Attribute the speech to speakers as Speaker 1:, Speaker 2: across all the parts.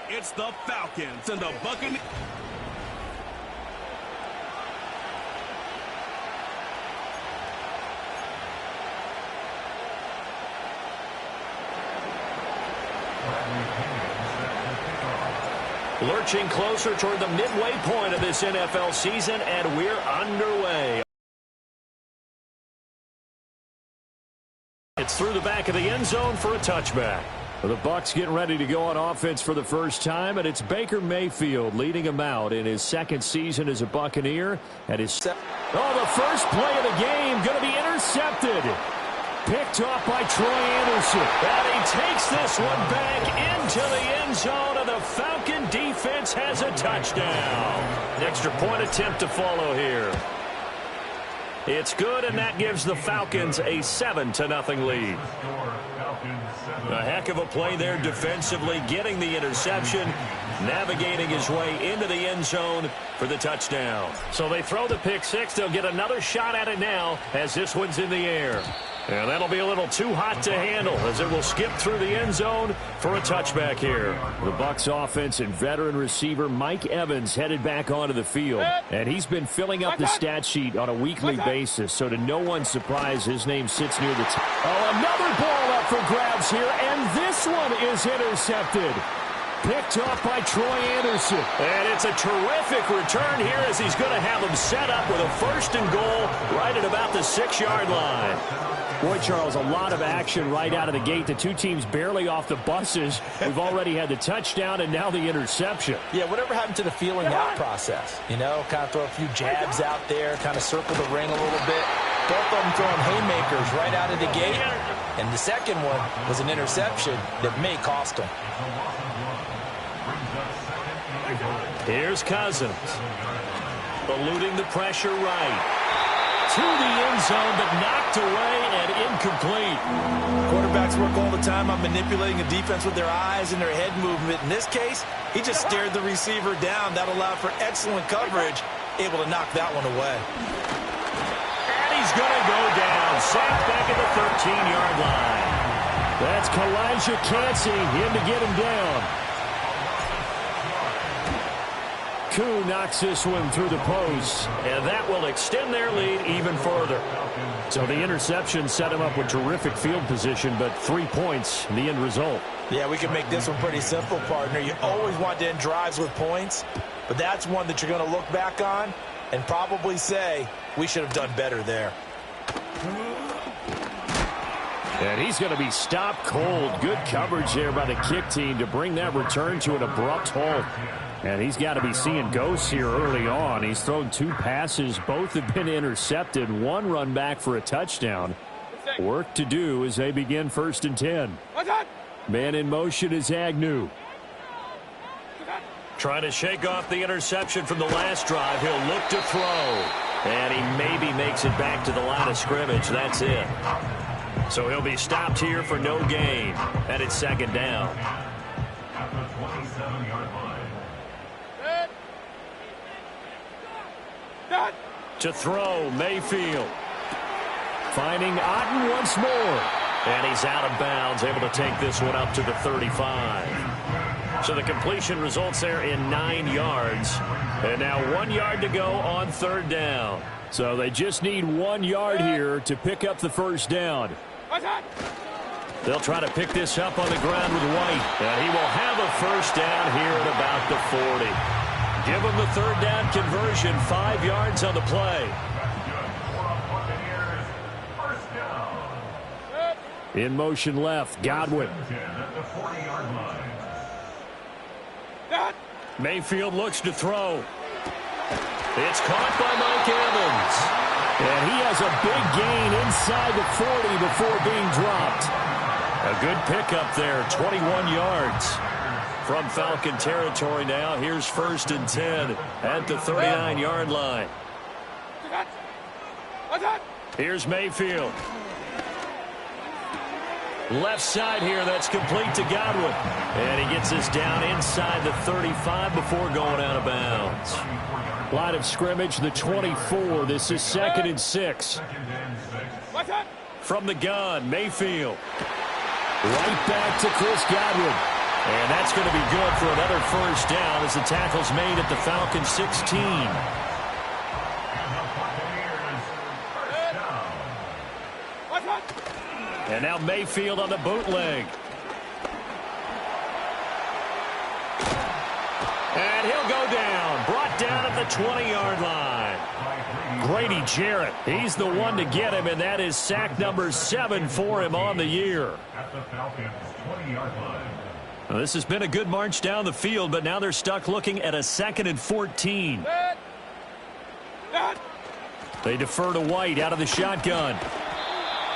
Speaker 1: It's the Falcons and the Buccaneers.
Speaker 2: Lurching closer toward the midway point of this NFL season, and we're underway. It's through the back of the end zone for a touchback. The Bucs getting ready to go on offense for the first time, and it's Baker Mayfield leading him out in his second season as a Buccaneer. And his the first play of the game going to be intercepted. Picked off by Troy Anderson. And he takes this one back into the end zone, and the Falcon defense has a touchdown. An extra point attempt to follow here. It's good, and that gives the Falcons a 7-0 lead. A heck of a play there defensively, getting the interception, navigating his way into the end zone for the touchdown. So they throw the pick six. They'll get another shot at it now as this one's in the air. And that'll be a little too hot to handle as it will skip through the end zone for a touchback here. The Bucs offense and veteran receiver Mike Evans headed back onto the field. And he's been filling up the stat sheet on a weekly basis. So to no one's surprise, his name sits near the top. Oh, another ball up for grabs here. And this one is intercepted. Picked off by Troy Anderson. And it's a terrific return here as he's going to have him set up with a 1st and goal right at about the 6-yard line. Boy, Charles, a lot of action right out of the gate. The two teams barely off the buses. We've already had the touchdown and now the interception.
Speaker 3: Yeah, whatever happened to the feeling out process? You know, kind of throw a few jabs out there, kind of circle the ring a little bit. Both of them throwing haymakers right out of the gate. And the second one was an interception that may cost them.
Speaker 2: Here's Cousins. Eluding the pressure right. To the end zone, but knocked away and incomplete.
Speaker 3: Quarterbacks work all the time on manipulating a defense with their eyes and their head movement. In this case, he just stared the receiver down. That allowed for excellent coverage, able to knock that one away.
Speaker 2: And he's going to go down. Sacked back at the 13-yard line. That's Kalijah Cansey in to get him down. Koo knocks this one through the post, and that will extend their lead even further. So the interception set him up with terrific field position, but 3 points in the end result.
Speaker 3: Yeah, we can make this one pretty simple, partner. You always want to end drives with points, but that's one that you're going to look back on and probably say, we should have done better there.
Speaker 2: And he's going to be stopped cold. Good coverage there by the kick team to bring that return to an abrupt halt. And he's got to be seeing ghosts here early on. He's thrown 2 passes. Both have been intercepted. 1 run back for a touchdown. Work to do as they begin 1st and 10. Man in motion is Agnew. Trying to shake off the interception from the last drive. He'll look to throw. And he maybe makes it back to the line of scrimmage. That's it. So he'll be stopped here for no gain. And it's 2nd down.
Speaker 4: At the 27-yard line.
Speaker 2: To throw, Mayfield. Finding Otten once more. And he's out of bounds, able to take this one up to the 35. So the completion results there in 9 yards. And now 1 yard to go on 3rd down. So they just need 1 yard here to pick up the 1st down. They'll try to pick this up on the ground with White. And he will have a 1st down here at about the 40. Give him the 3rd down conversion, 5 yards on the play. In motion left, Godwin. Mayfield looks to throw. It's caught by Mike Evans. And he has a big gain inside the 40 before being dropped. A good pickup there, 21 yards. From Falcon territory now, here's 1st and 10 at the 39-yard line. Here's Mayfield. Left side here, that's complete to Godwin. And he gets this down inside the 35 before going out of bounds. Line of scrimmage, the 24. This is 2nd and 6. From the gun, Mayfield. Right back to Chris Godwin. And that's going to be good for another first down as the tackle's made at the Falcons 16. And now Mayfield on the bootleg. And he'll go down. Brought down at the 20-yard line. Grady Jarrett, he's the one to get him, and that is sack number 7 for him on the year.
Speaker 4: At the Falcons 20-yard line.
Speaker 2: Well, this has been a good march down the field, but now they're stuck looking at a 2nd and 14. They defer to White out of the shotgun.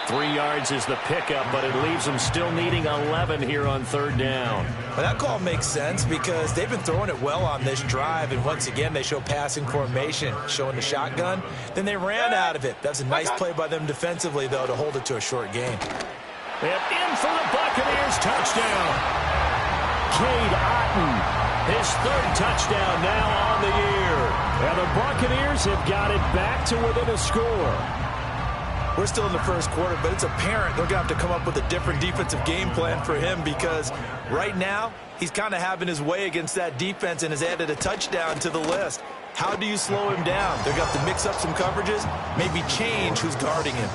Speaker 2: 3 yards is the pickup, but it leaves them still needing 11 here on 3rd down.
Speaker 3: Well, that call makes sense because they've been throwing it well on this drive, and once again they show passing formation, showing the shotgun. Then they ran out of it. That's a nice play by them defensively, though, to hold it to a short game.
Speaker 2: And in for the Buccaneers, touchdown. Cade Otton, his 3rd touchdown now on the year. And the Buccaneers have got it back to within a score.
Speaker 3: We're still in the first quarter, but it's apparent they're going to have to come up with a different defensive game plan for him because right now he's kind of having his way against that defense and has added a touchdown to the list. How do you slow him down? They're going to have to mix up some coverages, maybe change who's guarding him.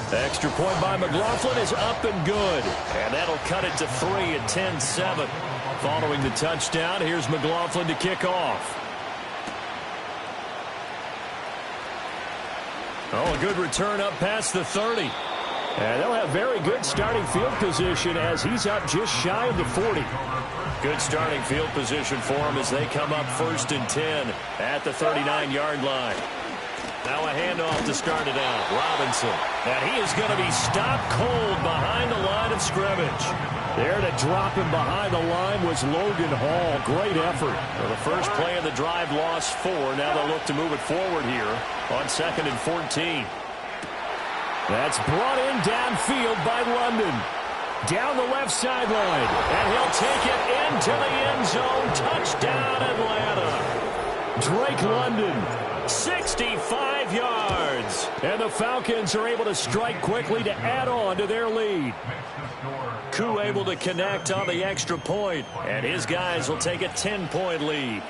Speaker 2: The extra point by McLaughlin is up and good. And that'll cut it to 3 at 10-7. Following the touchdown, here's McLaughlin to kick off. Oh, a good return up past the 30. And they'll have very good starting field position as he's up just shy of the 40. Good starting field position for him as they come up 1st and 10 at the 39-yard line. Now a handoff to start it out. Robinson. And he is going to be stopped cold behind the line of scrimmage. There to drop him behind the line was Logan Hall. Great effort. Well, the first play of the drive lost 4. Now they'll look to move it forward here on 2nd and 14. That's brought in downfield by London. Down the left sideline. And he'll take it into the end zone. Touchdown, Atlanta. Drake London, 65 yards. And the Falcons are able to strike quickly to add on to their lead. Koo able to connect on the extra point, and his guys will take a 10-point lead.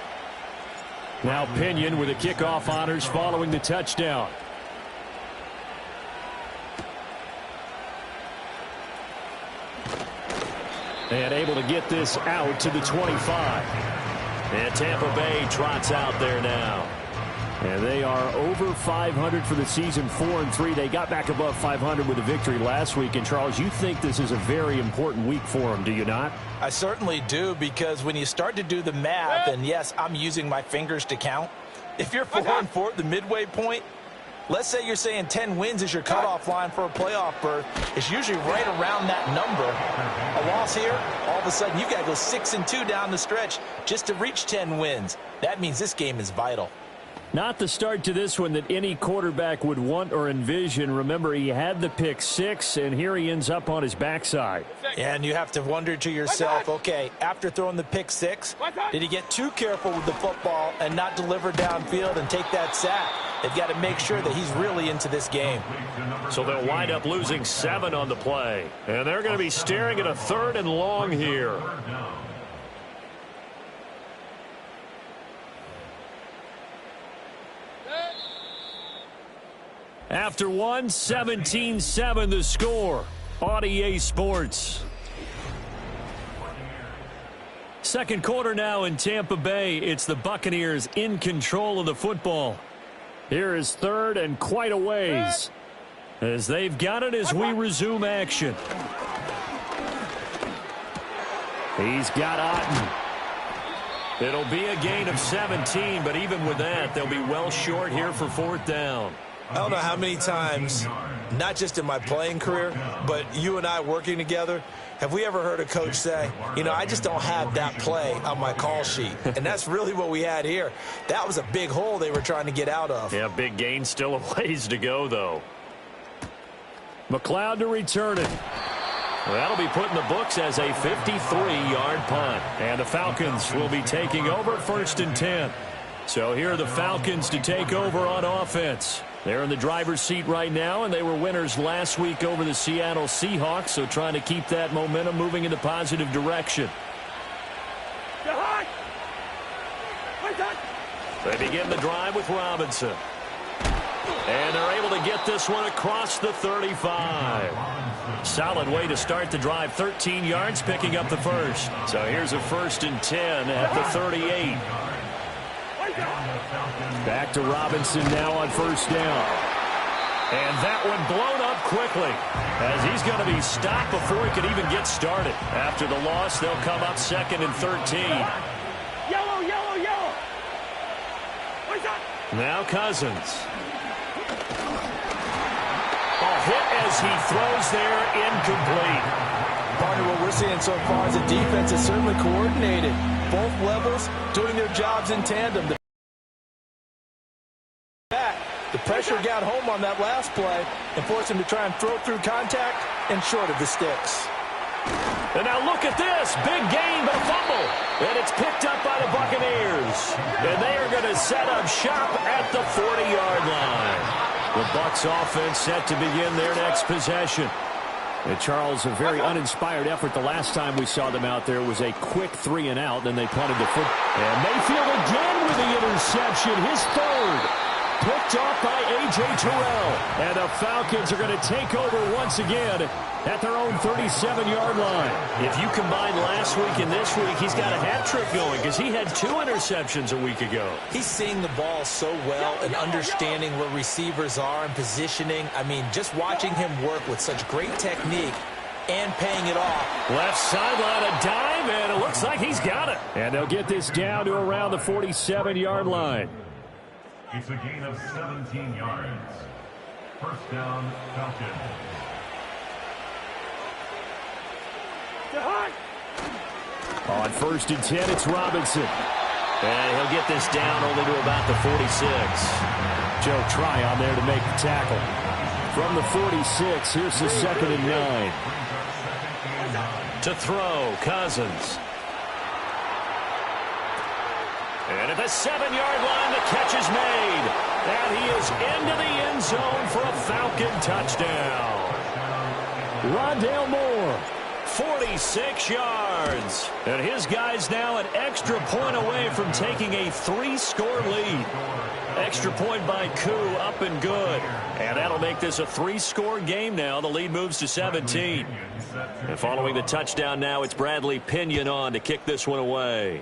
Speaker 2: Now Pinion with the kickoff honors following the touchdown. And able to get this out to the 25. And Tampa Bay trots out there now. And they are over 500 for the season, 4-3. They got back above 500 with a victory last week. And, Charles, you think this is a very important week for them, do you not?
Speaker 3: I certainly do, because when you start to do the math, and, yes, I'm using my fingers to count, if you're 4-4 at the midway point, let's say you're saying 10 wins is your cutoff line for a playoff berth. It's usually right around that number. A loss here, all of a sudden you've got to go 6-2 down the stretch just to reach 10 wins. That means this game is vital.
Speaker 2: Not the start to this one that any quarterback would want or envision. Remember, he had the pick 6, and here he ends up on his backside.
Speaker 3: And you have to wonder to yourself, okay, after throwing the pick 6, did he get too careful with the football and not deliver downfield and take that sack? They've got to make sure that he's really into this game.
Speaker 2: So they'll wind up losing 7 on the play. And they're going to be staring at a 3rd and long here. After 1, 17-7 the score on EA Sports. Second quarter now in Tampa Bay. It's the Buccaneers in control of the football. Here is 3rd and quite a ways as they've got it as we resume action. He's got Otton. It'll be a gain of 17, but even with that, they'll be well short here for 4th down.
Speaker 3: I don't know how many times, not just in my playing career, but you and I working together, have we ever heard a coach say, you know, I just don't have that play on my call sheet. And that's really what we had here. That was a big hole they were trying to get out of.
Speaker 2: Yeah, big gain, still a ways to go, though. McLeod to return it. Well, that'll be put in the books as a 53-yard punt. And the Falcons will be taking over 1st and 10. So here are the Falcons to take over on offense. They're in the driver's seat right now, and they were winners last week over the Seattle Seahawks, so trying to keep that momentum moving in the positive direction. They begin the drive with Robinson. And they're able to get this one across the 35. Solid way to start the drive. 13 yards, picking up the first. So here's a 1st and 10 at the 38. Back to Robinson now on 1st down. And that one blown up quickly as he's going to be stopped before he could even get started. After the loss, they'll come up 2nd and 13.
Speaker 1: Yellow, yellow, yellow.
Speaker 2: Now Cousins. A hit as he throws there, incomplete.
Speaker 3: Partner, what we're seeing so far is the defense is certainly coordinated. Both levels doing their jobs in tandem. The pressure got home on that last play and forced him to try and throw through contact and short of the sticks.
Speaker 2: And now look at this. Big gain, but a fumble. And it's picked up by the Buccaneers. And they are going to set up shop at the 40-yard line. The Bucs offense set to begin their next possession. And Charles, a very uninspired effort the last time we saw them out there was a quick 3 and out. Then they punted the foot. And Mayfield again with the interception, his 3rd. Picked off by A.J. Terrell. And the Falcons are going to take over once again at their own 37-yard line. If you combine last week and this week, he's got a hat trick going because he had 2 interceptions a week ago.
Speaker 3: He's seeing the ball so well and understanding where receivers are and positioning. I mean, just watching him work with such great technique and paying it off.
Speaker 2: Left sideline, a dive, and it looks like he's got it. And they'll get this down to around the 47-yard line.
Speaker 4: It's a gain of 17 yards. 1st down, Falcons.
Speaker 2: On 1st and 10, it's Robinson. And he'll get this down only to about the 46. Joe Tryon there to make the tackle. From the 46, here's the 2nd and 9. To throw, Cousins. And at the 7-yard line, the catch is made. And he is into the end zone for a Falcon touchdown. Rondale Moore, 46 yards. And his guy's now an extra point away from taking a 3-score lead. Extra point by Koo, up and good. And that'll make this a 3-score game now. The lead moves to 17. And following the touchdown now, it's Bradley Pinion on to kick this one away.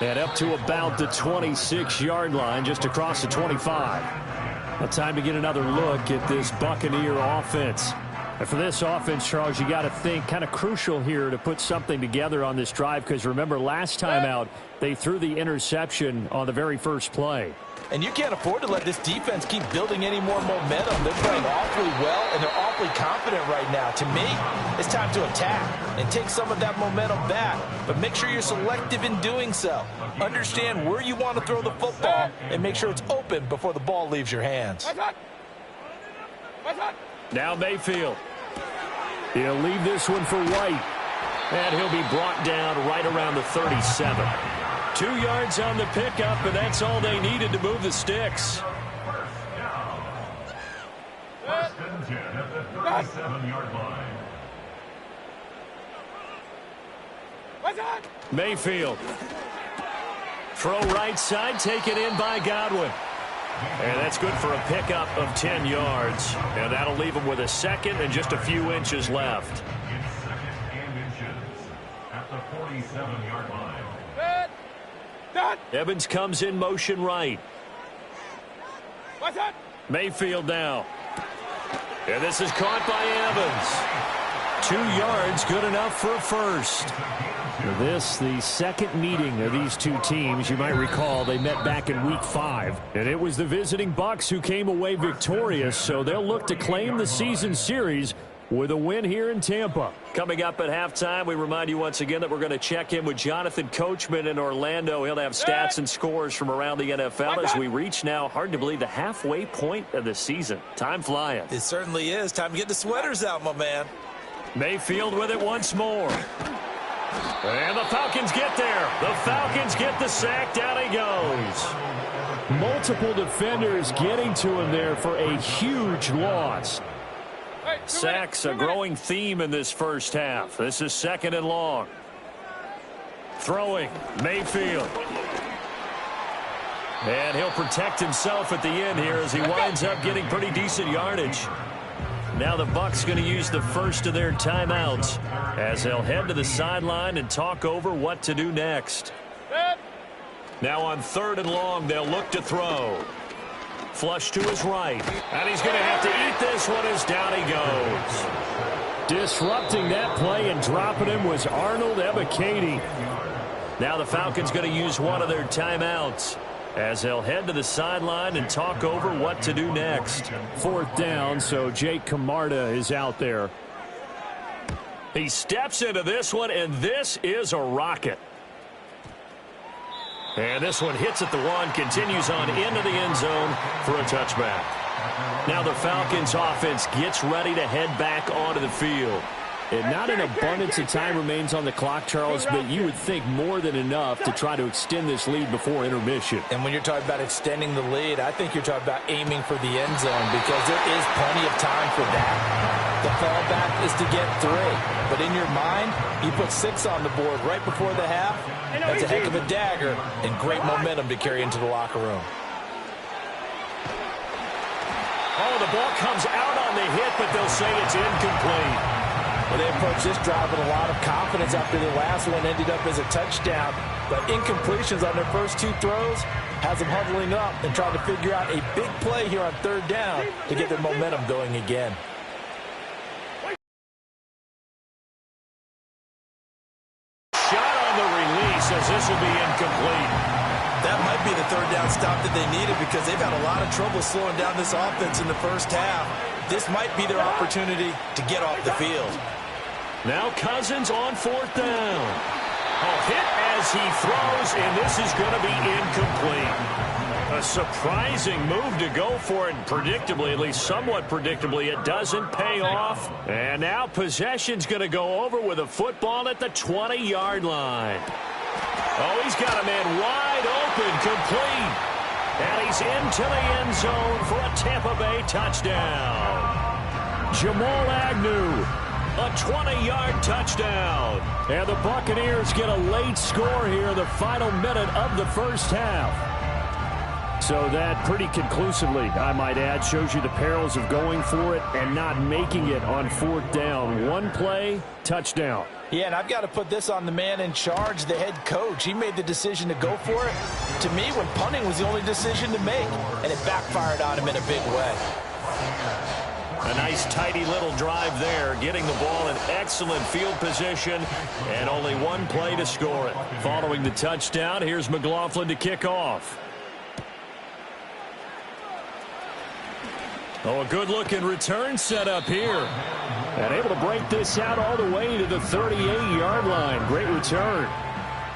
Speaker 2: And up to about the 26-yard line, just across the 25. Now time to get another look at this Buccaneer offense. And for this offense, Charles, you got to think kind of crucial here to put something together on this drive because remember last time out, they threw the interception on the very first play.
Speaker 3: And you can't afford to let this defense keep building any more momentum. They're playing awfully well, and they're awfully confident right now. To me, it's time to attack and take some of that momentum back. But make sure you're selective in doing so. Understand where you want to throw the football and make sure it's open before the ball leaves your hands.
Speaker 2: Now Mayfield. He'll leave this one for White. And he'll be brought down right around the 37. 2 yards on the pickup, and that's all they needed to move the sticks.
Speaker 4: 1st and 10 at the 37-yard line.
Speaker 2: Mayfield. Throw right side, taken in by Godwin. And that's good for a pickup of 10 yards. And that'll leave him with a 2nd and just a few inches left.
Speaker 4: It's 2nd and inches at the 47-yard line.
Speaker 2: Evans comes in motion right. Mayfield now. And this is caught by Evans. 2 yards, good enough for a first. This, the second meeting of these two teams. You might recall they met back in Week 5. And it was the visiting Bucs who came away victorious, so they'll look to claim the season series with a win here in Tampa. Coming up at halftime, we remind you once again that we're going to check in with Jonathan Coachman in Orlando. He'll have stats and scores from around the NFL as we reach now, hard to believe, the halfway point of the season. Time flying.
Speaker 3: It certainly is. Time to get the sweaters out, my man.
Speaker 2: Mayfield with it once more. And the Falcons get there. The Falcons get the sack. Down he goes. Multiple defenders getting to him there for a huge loss. Sacks, a growing theme in this first half. This is 2nd and long. Throwing, Mayfield. And he'll protect himself at the end here as he winds up getting pretty decent yardage. Now the Bucs going to use the first of their timeouts as they'll head to the sideline and talk over what to do next. Now on 3rd and long, they'll look to throw. Flush to his right. And he's going to have to eat this one as down he goes. Disrupting that play and dropping him was Arnold Ebiketie. Now the Falcons going to use one of their timeouts as they'll head to the sideline and talk over what to do next. 4th down, so Jake Camarda is out there. He steps into this one, and this is a rocket. And this one hits at the 1, continues on into the end zone for a touchback. Now the Falcons offense gets ready to head back onto the field. And not an abundance of time remains on the clock, Charles, but you would think more than enough to try to extend this lead before intermission.
Speaker 3: And when you're talking about extending the lead, I think you're talking about aiming for the end zone because there is plenty of time for that. The fallback is to get 3. But in your mind, you put 6 on the board right before the half. That's a heck of a dagger and great momentum to carry into the locker room.
Speaker 2: Oh, the ball comes out on the hit, but they'll say it's incomplete.
Speaker 3: Well, they approached this drive with a lot of confidence after the last one ended up as a touchdown. But incompletions on their first 2 throws has them huddling up and trying to figure out a big play here on 3rd down to get their momentum going again.
Speaker 2: Shot on the release as this will be incomplete.
Speaker 3: That might be the 3rd down stop that they needed because they've had a lot of trouble slowing down this offense in the first half. This might be their opportunity to get off the field.
Speaker 2: Now Cousins on 4th down. A hit as he throws, and this is going to be incomplete. A surprising move to go for it, and predictably, at least somewhat predictably, it doesn't pay off. And now possession's going to go over with a football at the 20-yard line. Oh, he's got a man wide open, complete. And he's into the end zone for a Tampa Bay touchdown. Jamal Agnew, a 20-yard touchdown. And the Buccaneers get a late score here in the final minute of the first half. So that pretty conclusively, I might add, shows you the perils of going for it and not making it on 4th down. One play, touchdown.
Speaker 3: Yeah, and I've got to put this on the man in charge, the head coach. He made the decision to go for it. To me, when punting was the only decision to make, and it backfired on him in a big way.
Speaker 2: A nice, tidy little drive there, getting the ball in excellent field position, and only one play to score it. Following the touchdown, here's McLaughlin to kick off. Oh, a good-looking return set up here. And able to break this out all the way to the 38-yard line. Great return.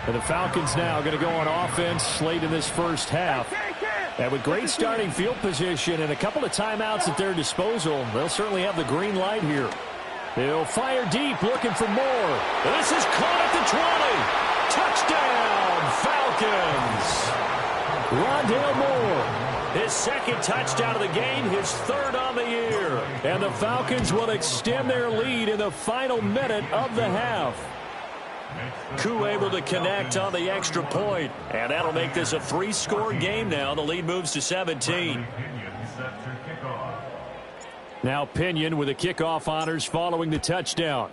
Speaker 2: And the Falcons now going to go on offense late in this first half. And with great starting field position and a couple of timeouts at their disposal, they'll certainly have the green light here. They'll fire deep, looking for more. This is caught at the 20. Touchdown, Falcons. Rondale Moore. His 2nd touchdown of the game, his 3rd on the year. And the Falcons will extend their lead in the final minute of the half. Koo able to connect on the extra point. And that'll make this a 3-score game now. The lead moves to 17. Now Pinion with the kickoff honors following the touchdown.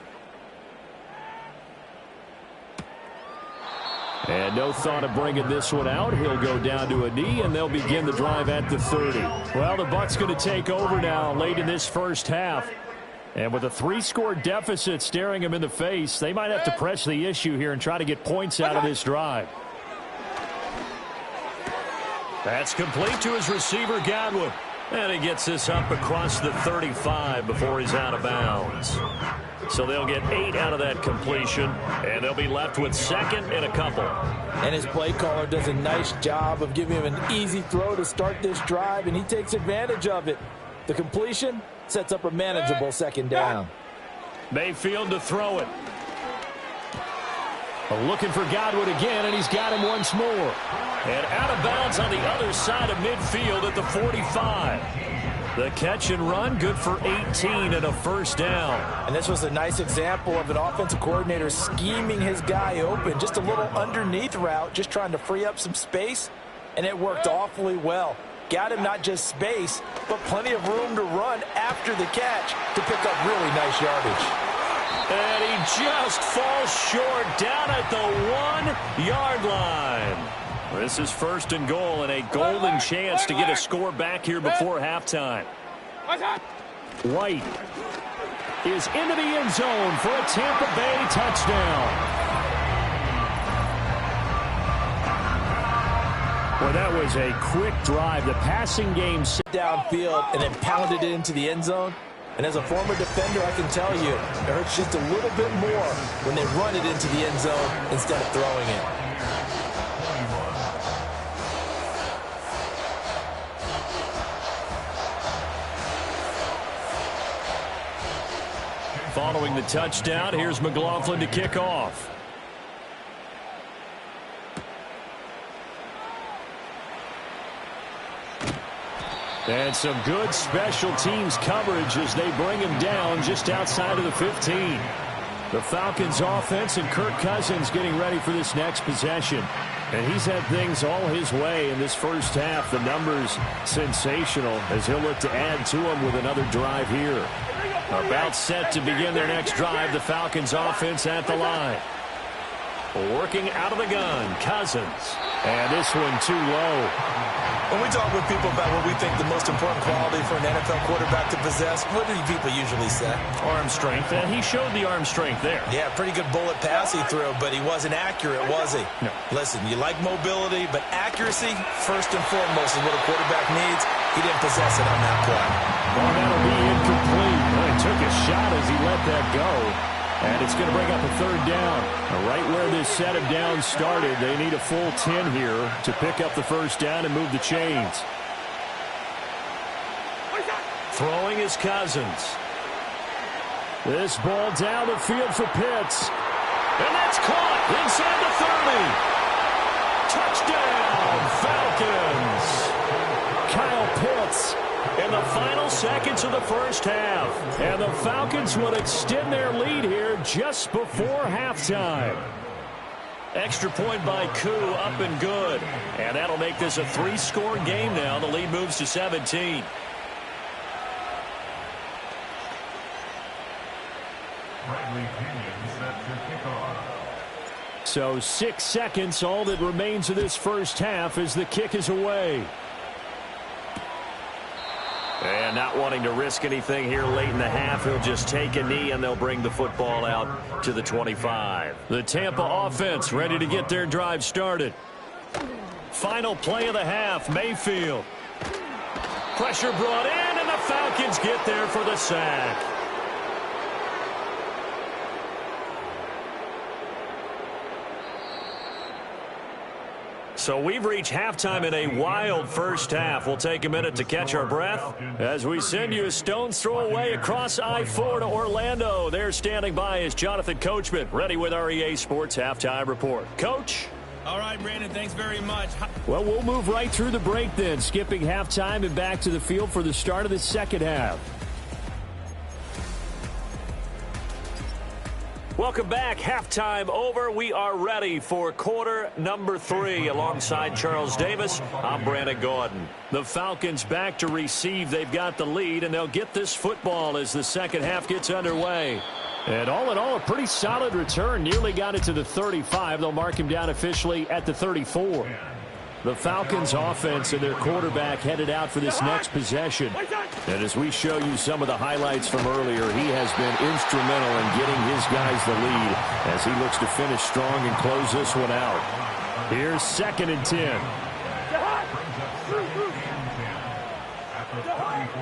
Speaker 2: And no thought of bringing this one out. He'll go down to a knee, and they'll begin the drive at the 30. Well, the Bucs going to take over now late in this first half. And with a 3-score deficit staring them in the face, they might have to press the issue here and try to get points out of this drive. That's complete to his receiver, Godwin. And he gets this up across the 35 before he's out of bounds. So they'll get 8 out of that completion, and they'll be left with 2nd and a couple.
Speaker 3: And his play caller does a nice job of giving him an easy throw to start this drive, and he takes advantage of it. The completion sets up a manageable 2nd down.
Speaker 2: Mayfield to throw it. Looking for Godwin again, and he's got him once more. And out of bounds on the other side of midfield at the 45. The catch and run, good for 18 and a first down.
Speaker 3: And this was a nice example of an offensive coordinator scheming his guy open. Just a little underneath route, just trying to free up some space, and it worked awfully well. Got him not just space, but plenty of room to run after the catch to pick up really nice yardage.
Speaker 2: And he just falls short down at the 1-yard line. This is first and goal and a golden chance to get a score back here before halftime. White is into the end zone for a Tampa Bay touchdown. Well, that was a quick drive. The passing game
Speaker 3: Downfield and then pounded it into the end zone. And as a former defender, I can tell you, it hurts just a little bit more when they run it into the end zone instead of throwing it.
Speaker 2: Following the touchdown, here's McLaughlin to kick off. And some good special teams coverage as they bring him down just outside of the 15. The Falcons offense and Kirk Cousins getting ready for this next possession. And he's had things all his way in this first half. The numbers sensational as he'll look to add to them with another drive here. About set to begin their next drive, the Falcons offense at the line. Working out of the gun, Cousins. And this one too low.
Speaker 3: When we talk with people about what we think the most important quality for an NFL quarterback to possess, what do people usually say?
Speaker 2: Arm strength, and he showed the arm strength there.
Speaker 3: Yeah, pretty good bullet pass he threw, but he wasn't accurate, was he?
Speaker 2: No.
Speaker 3: Listen, you like mobility, but accuracy, first and foremost, is what a quarterback needs. He didn't possess it on that play.
Speaker 2: Well, that'll be incomplete. Well, he took a shot as he let that go. And it's going to bring up a third down. Right where this set of downs started, they need a full 10 here to pick up the first down and move the chains. Throwing is Cousins. This ball down the field for Pitts. And that's caught inside the 30. Touchdown, Falcons. Kyle Pitts in the final seconds of the first half. And the Falcons will extend their lead here just before halftime. Extra point by Koo, up and good. And that'll make this a 3-score game now. The lead moves to 17. So 6 seconds, all that remains of this first half as the kick is away. And not wanting to risk anything here late in the half, he'll just take a knee and they'll bring the football out to the 25. The Tampa offense ready to get their drive started. Final play of the half, Mayfield. Pressure brought in and the Falcons get there for the sack. So we've reached halftime in a wild first half. We'll take a minute to catch our breath as we send you a stone's throw away across I-4 to Orlando. There standing by is Jonathan Coachman, ready with our EA Sports Halftime Report. Coach?
Speaker 5: All right, Brandon, thanks very much.
Speaker 2: Well, we'll move right through the break then, skipping halftime and back to the field for the start of the second half. Welcome back. Halftime over. We are ready for quarter number 3. Alongside Charles Davis, I'm Brandon Gordon. The Falcons back to receive. They've got the lead, and they'll get this football as the second half gets underway. And all in all, a pretty solid return. Nearly got it to the 35. They'll mark him down officially at the 34. The Falcons offense and their quarterback headed out for this next possession. And as we show you some of the highlights from earlier, he has been instrumental in getting his guys the lead as he looks to finish strong and close this one out. Here's 2nd and 10.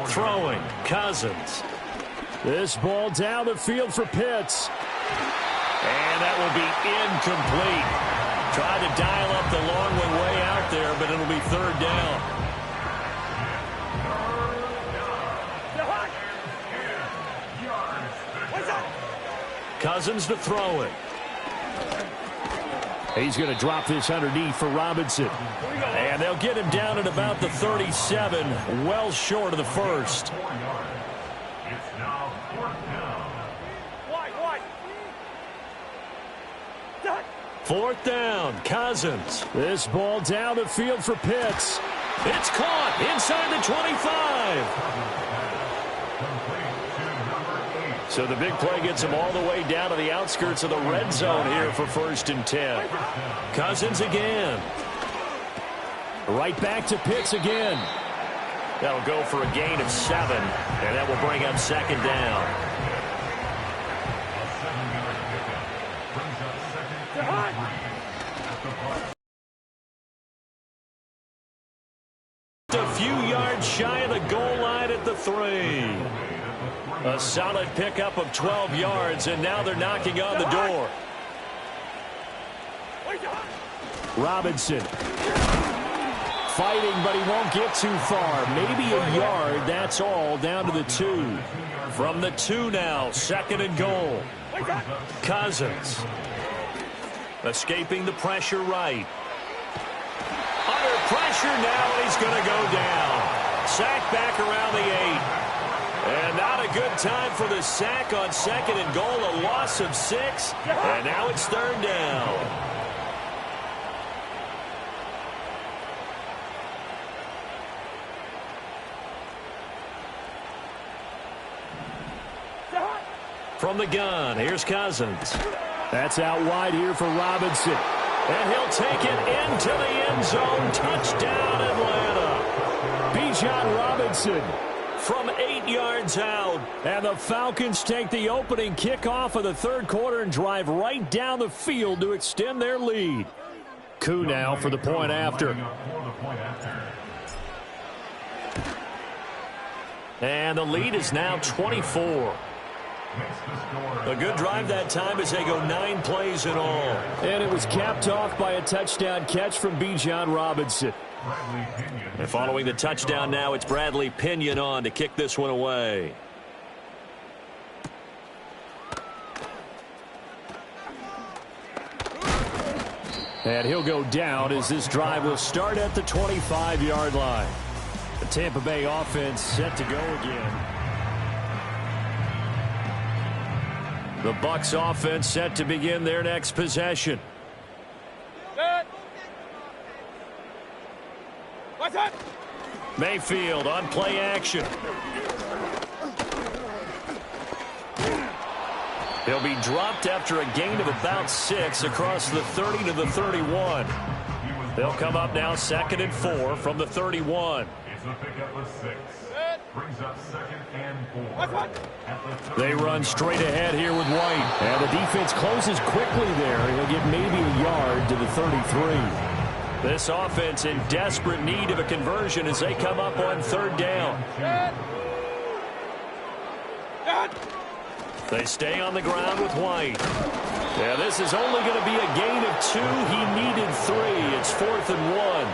Speaker 2: Throwing, Cousins. This ball down the field for Pitts. And that will be incomplete. Tried to dial up the long one way out there, but it'll be third down. Cousins to throw it. He's going to drop this underneath for Robinson. And they'll get him down at about the 37, well short of the first.
Speaker 4: It's now 4th down.
Speaker 1: Wide.
Speaker 2: 4th down, Cousins. This ball down the field for Pitts. It's caught inside the 25. So the big play gets him all the way down to the outskirts of the red zone here for 1st and 10. Cousins again. Right back to Pitts again. That'll go for a gain of 7, and that will bring up 2nd down. A few yards shy of the goal line at the 3. A solid pickup of 12 yards, and now they're knocking on the door. Robinson. Fighting, but he won't get too far. Maybe a yard, that's all, down to the 2. From the 2 now, 2nd and goal. Cousins. Escaping the pressure right. Under pressure now, and he's going to go down. Sack back around the 8. And not a good time for the sack on 2nd and goal. A loss of 6. And now it's 3rd down. From the gun, here's Cousins. That's out wide here for Robinson. And he'll take it into the end zone. Touchdown, Atlanta. Bijan Robinson from 8 yards out. And the Falcons take the opening kickoff of the 3rd quarter and drive right down the field to extend their lead. Koo now for the point after. And the lead is now 24. A good drive that time as they go 9 plays in all. And it was capped off by a touchdown catch from Bijan Robinson. And following the touchdown now, it's Bradley Pinion on to kick this one away. And he'll go down as this drive will start at the 25-yard line. The Tampa Bay offense set to go again. The Bucs offense set to begin their next possession. Mayfield on play action. He'll be dropped after a gain of about 6 across the 30 to the 31. They'll come up now 2nd and 4 from the 31.
Speaker 4: It's a pickup of 6. Brings up 2nd and 4.
Speaker 2: They run straight ahead here with White. And the defense closes quickly there. He'll get maybe a yard to the 33. This offense in desperate need of a conversion as they come up on 3rd down. They stay on the ground with White. Yeah, this is only going to be a gain of 2. He needed 3. It's 4th and 1.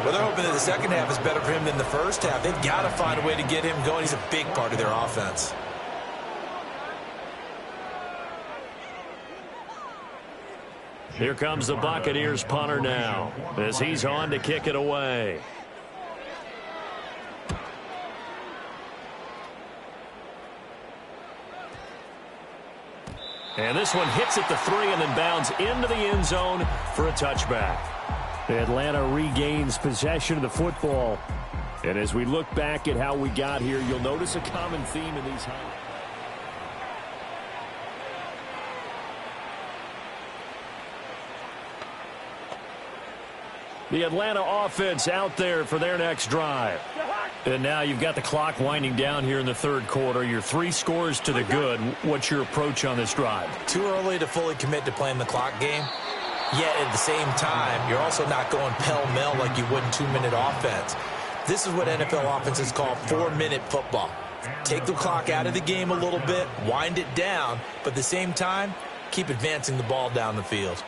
Speaker 3: Well, they're hoping that the second half is better for him than the first half. They've got to find a way to get him going. He's a big part of their offense.
Speaker 2: Here comes the Buccaneers punter now as he's on to kick it away. And this one hits at the 3 and then bounds into the end zone for a touchback. Atlanta regains possession of the football. And as we look back at how we got here, you'll notice a common theme in these highlights. The Atlanta offense out there for their next drive. And now you've got the clock winding down here in the 3rd quarter. You're 3 scores to the good. What's your approach on this drive?
Speaker 3: Too early to fully commit to playing the clock game. Yet at the same time, you're also not going pell-mell like you would in 2-minute offense. This is what NFL offenses call 4-minute football. Take the clock out of the game a little bit, wind it down, but at the same time, keep advancing the ball down the field.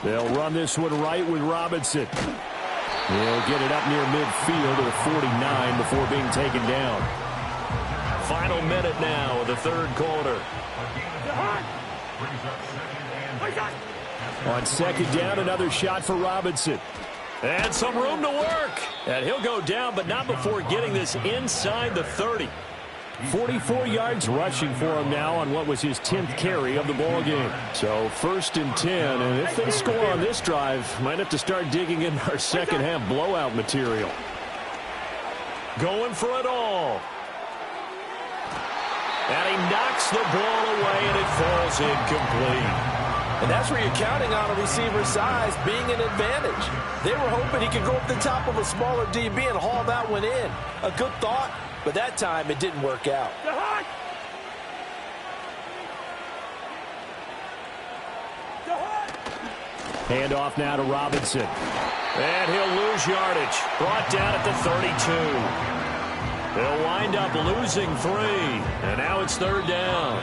Speaker 2: They'll run this one right with Robinson. He'll get it up near midfield to the 49 before being taken down. Final minute now of the 3rd quarter. On second down, another shot for Robinson. And some room to work. And he'll go down, but not before getting this inside the 30. 44 yards rushing for him now on what was his 10th carry of the ball game. So 1st and 10, and if they score on this drive, might have to start digging in our second half blowout material. Going for it all. And he knocks the ball away, and it falls incomplete.
Speaker 3: And that's where you're counting on a receiver's size being an advantage. They were hoping he could go up the top of a smaller DB and haul that one in. A good thought, but that time it didn't work out.
Speaker 2: Hand off now to Robinson. And he'll lose yardage. Brought down at the 32. They'll wind up losing 3. And now it's 3rd down.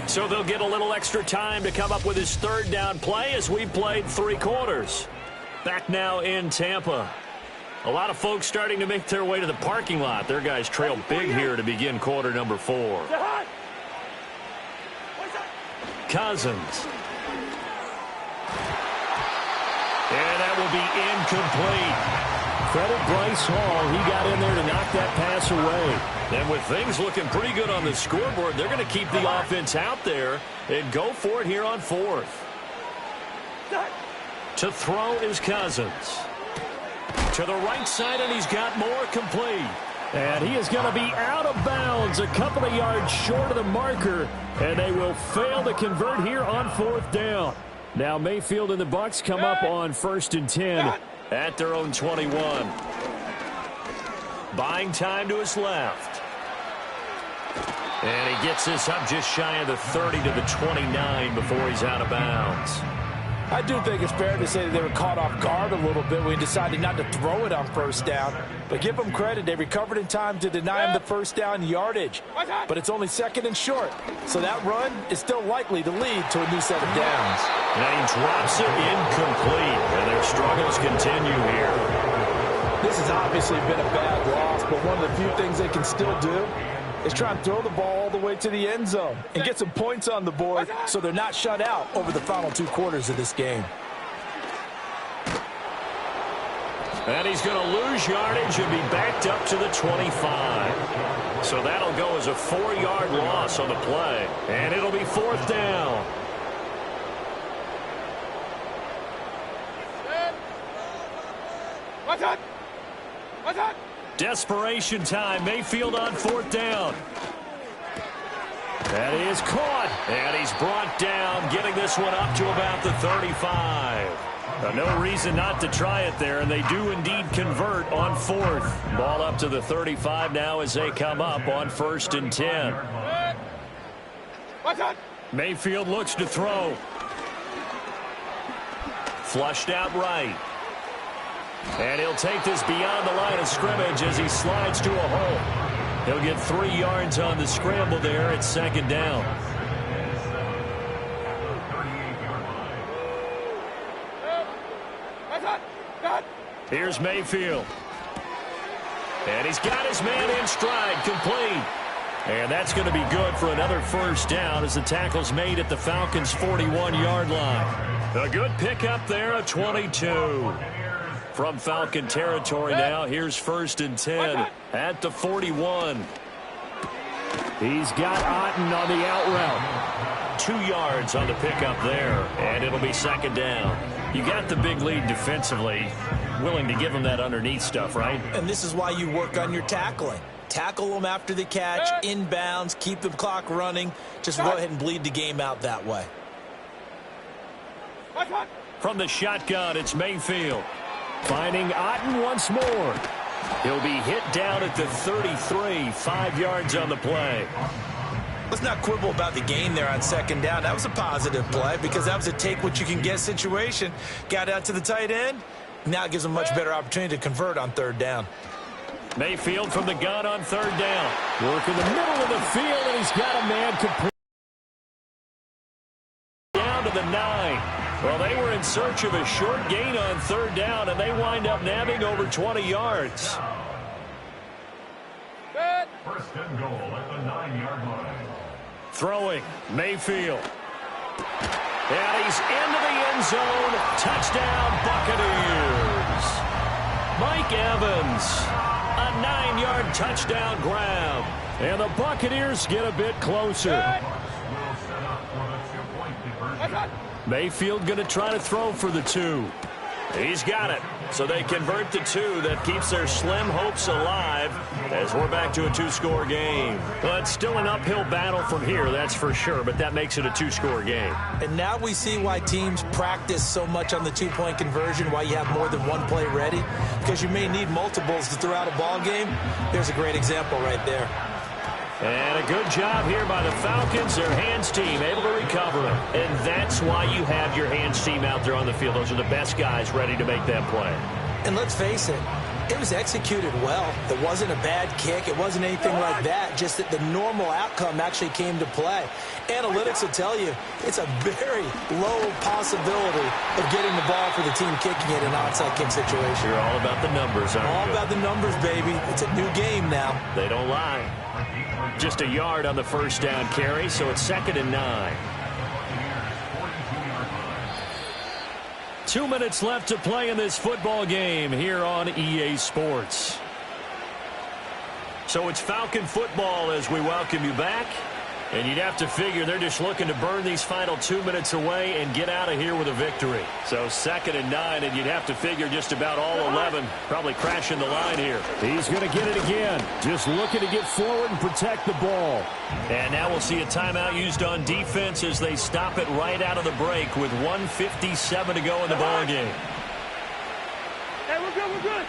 Speaker 2: So they'll get a little extra time to come up with his 3rd down play as we played 3 quarters. Back now in Tampa. A lot of folks starting to make their way to the parking lot. Their guys trail big here to begin quarter number 4. Cousins. And that will be incomplete. Credit Bryce Hall. He got in there to knock that pass away. And with things looking pretty good on the scoreboard, they're going to keep the offense out there and go for it here on 4th. To throw is Cousins. To the right side, and he's got more complete. And he is going to be out of bounds a couple of yards short of the marker, and they will fail to convert here on 4th down. Now Mayfield and the Bucks come up on 1st and 10 at their own 21. Buying time to his left. And he gets this up just shy of the 30 to the 29 before he's out of bounds.
Speaker 3: I do think it's fair to say that they were caught off guard a little bit when he decided not to throw it on 1st down. But give them credit. They recovered in time to deny him the 1st down yardage. But it's only 2nd and short. So that run is still likely to lead to a new set of downs.
Speaker 2: And he drops it incomplete. And their struggles continue here.
Speaker 3: This has obviously been a bad loss, but one of the few things they can still do is try and throw the ball all the way to the end zone and get some points on the board so they're not shut out over the final 2 quarters of this game.
Speaker 2: And he's going to lose yardage and be backed up to the 25. So that'll go as a 4-yard loss on the play. And it'll be 4th down.
Speaker 1: What's up?
Speaker 2: Desperation time. Mayfield on 4th down. That is caught. And he's brought down, getting this one up to about the 35. No reason not to try it there, and they do indeed convert on 4th. Ball up to the 35 now as they come up on 1st and 10. Mayfield looks to throw. Flushed out right. And he'll take this beyond the line of scrimmage as he slides to a hole. He'll get 3 yards on the scramble there at 2nd down. Here's Mayfield. And he's got his man in stride, complete. And that's going to be good for another 1st down as the tackle's made at the Falcons' 41-yard line. A good pickup there, a 22. From Falcon territory now, here's 1st and 10 at the 41. He's got Otten on the out route. 2 yards on the pickup there, and it'll be 2nd down. You got the big lead defensively, willing to give him that underneath stuff, right?
Speaker 3: And this is why you work on your tackling. Tackle them after the catch, inbounds, keep the clock running. Just go ahead and bleed the game out that way.
Speaker 2: From the shotgun, it's Mayfield. Finding Otten once more. He'll be hit down at the 33, 5 yards on the play.
Speaker 3: Let's not quibble about the gain there on 2nd down. That was a positive play because that was a take-what-you-can-get situation. Got out to the tight end. Now it gives them a much better opportunity to convert on 3rd down.
Speaker 2: Mayfield from the gun on 3rd down. Work in the middle of the field, and he's got a man complete. Down to the 9. Well, they were in search of a short gain on 3rd down, and they wind up nabbing over 20 yards.
Speaker 4: 1st and goal at the 9-yard line.
Speaker 2: Throwing, Mayfield. And he's into the end zone. Touchdown, Buccaneers. Mike Evans, a 9-yard touchdown grab. And the Buccaneers get a bit closer. Mayfield going to try to throw for the 2. He's got it. So they convert the 2. That keeps their slim hopes alive as we're back to a 2-score game. But it's still an uphill battle from here, that's for sure, but that makes it a 2-score game.
Speaker 3: And now we see why teams practice so much on the 2-point conversion, why you have more than one play ready, because you may need multiples to throw out a ball game. There's a great example right there.
Speaker 2: And a good job here by the Falcons, their hands team, able to recover it. And that's why you have your hands team out there on the field. Those are the best guys ready to make that play.
Speaker 3: And let's face it, it was executed well. It wasn't a bad kick. It wasn't anything like that, just that the normal outcome actually came to play. Analytics will tell you it's a very low possibility of getting the ball for the team kicking it in an onside kick situation.
Speaker 2: You're all about the numbers, aren't you?
Speaker 3: All about the numbers, baby. It's a new game now.
Speaker 2: They don't lie. Just a yard on the first down carry, so it's 2nd and 9. 2 minutes left to play in this football game here on EA Sports. So it's Falcon football as we welcome you back. And you'd have to figure they're just looking to burn these final 2 minutes away and get out of here with a victory. So 2nd and 9, and you'd have to figure just about all 11 probably crashing the line here. He's going to get it again. Just looking to get forward and protect the ball. And now we'll see a timeout used on defense as they stop it right out of the break with 1:57 to go in the ball game.
Speaker 1: Hey, we're good, we're good.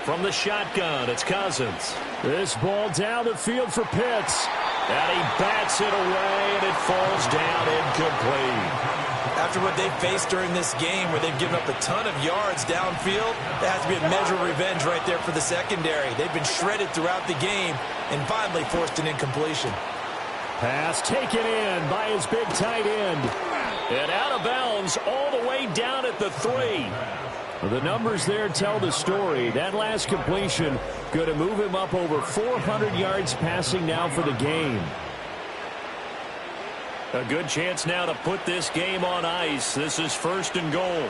Speaker 2: From the shotgun, it's Cousins. This ball down the field for Pitts. And he bats it away, and it falls down incomplete.
Speaker 3: After what they've faced during this game where they've given up a ton of yards downfield, that has to be a measure of revenge right there for the secondary. They've been shredded throughout the game and finally forced an incompletion.
Speaker 2: Pass taken in by his big tight end. And out of bounds all the way down at the 3. The numbers there tell the story. That last completion going to move him up over 400 yards passing now for the game. A good chance now to put this game on ice. This is 1st and goal.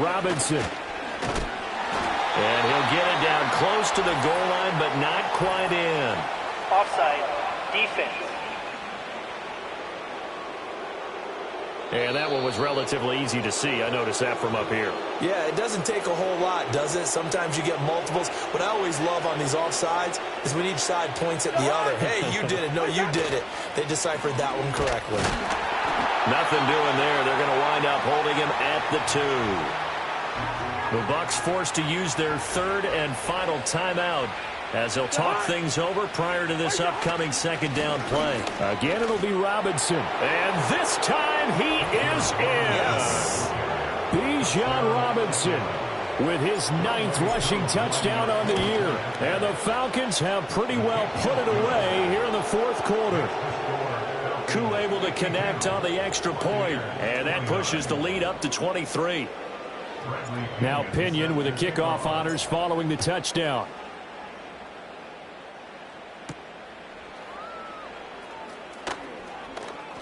Speaker 2: Robinson. And he'll get it down close to the goal line, but not quite in.
Speaker 6: Offside. Defense.
Speaker 2: And that one was relatively easy to see. I noticed that from up here.
Speaker 3: Yeah, it doesn't take a whole lot, does it? Sometimes you get multiples. What I always love on these offsides is when each side points at the other. Hey, you did it. No, you did it. They deciphered that one correctly.
Speaker 2: Nothing doing there. They're going to wind up holding him at the 2. The Bucs forced to use their 3rd and final timeout as they'll talk things over prior to this upcoming 2nd down play. Again, it'll be Robinson. And this time he is in.
Speaker 3: Yes.
Speaker 2: Bijan Robinson with his 9th rushing touchdown on the year. And the Falcons have pretty well put it away here in the 4th quarter. Koo able to connect on the extra point, and that pushes the lead up to 23. Now Pinion with the kickoff honors following the touchdown.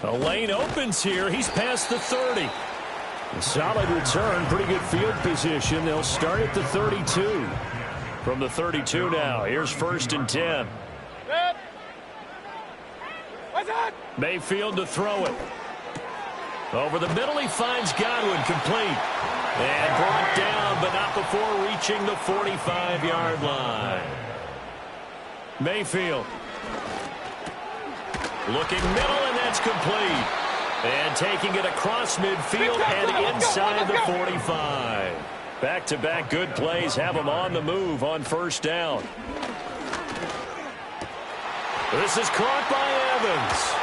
Speaker 2: A lane opens here. He's past the 30. A solid return. Pretty good field position. They'll start at the 32. From the 32 now. Here's 1st and 10. Mayfield to throw it. Over the middle, he finds Godwin complete. And brought down, but not before reaching the 45-yard line. Mayfield. Looking middle, and that's complete. And taking it across midfield and inside the 45. Back-to-back good plays have them on the move on 1st down. This is caught by Evans.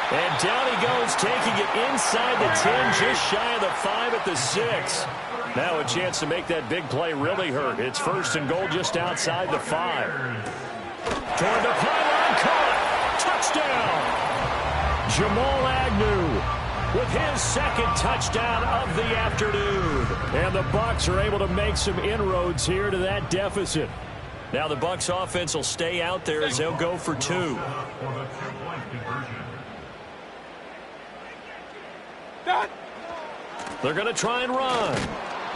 Speaker 2: And down he goes, taking it inside the 10, just shy of the 5 at the 6. Now a chance to make that big play really hurt. It's 1st and goal just outside the 5. Toward the pylon, caught. Touchdown! Jamal Agnew with his 2nd touchdown of the afternoon. And the Bucs are able to make some inroads here to that deficit. Now the Bucs offense will stay out there as they'll go for 2.
Speaker 4: For the two-point conversion.
Speaker 2: They're going to try and run.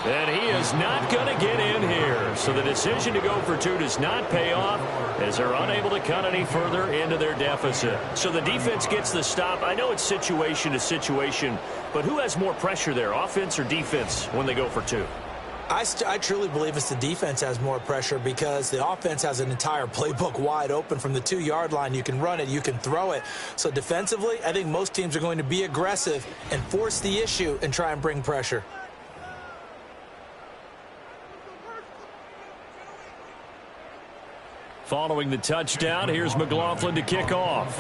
Speaker 2: And he is not going to get in here. So the decision to go for 2 does not pay off as they're unable to cut any further into their deficit. So the defense gets the stop. I know it's situation to situation, but who has more pressure there, offense or defense, when they go for 2?
Speaker 3: I truly believe it's the defense has more pressure because the offense has an entire playbook wide open from the 2-yard line. You can run it, you can throw it. So defensively, I think most teams are going to be aggressive and force the issue and try and bring pressure.
Speaker 2: Following the touchdown, here's McLaughlin to kick off.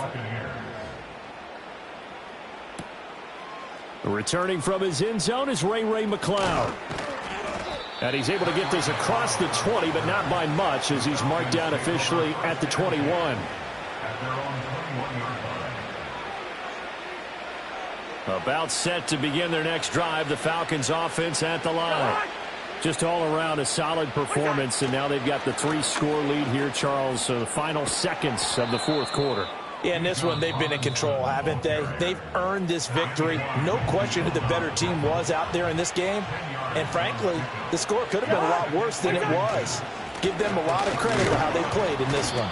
Speaker 2: Returning from his end zone is Ray McCloud. And he's able to get this across the 20, but not by much as he's marked down officially at the 21. About set to begin their next drive, the Falcons offense at the line. Just all around a solid performance, and now they've got the 3-score lead here, Charles, so the final seconds of the 4th quarter.
Speaker 3: Yeah, in this one, they've been in control, haven't they? They've earned this victory. No question who the better team was out there in this game. And frankly, the score could have been a lot worse than it was. Give them a lot of credit for how they played in this one.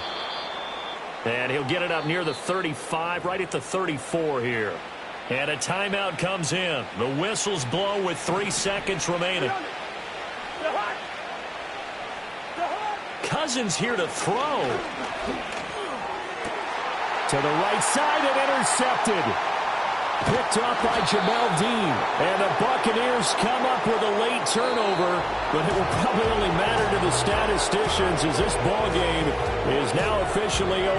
Speaker 2: And he'll get it up near the 35, right at the 34 here. And a timeout comes in. The whistles blow with 3 seconds remaining. Cousins here to throw. To the right side and intercepted. Picked up by Jamel Dean. And the Buccaneers come up with a late turnover, but it will probably only matter to the statisticians as this ball game is now officially over.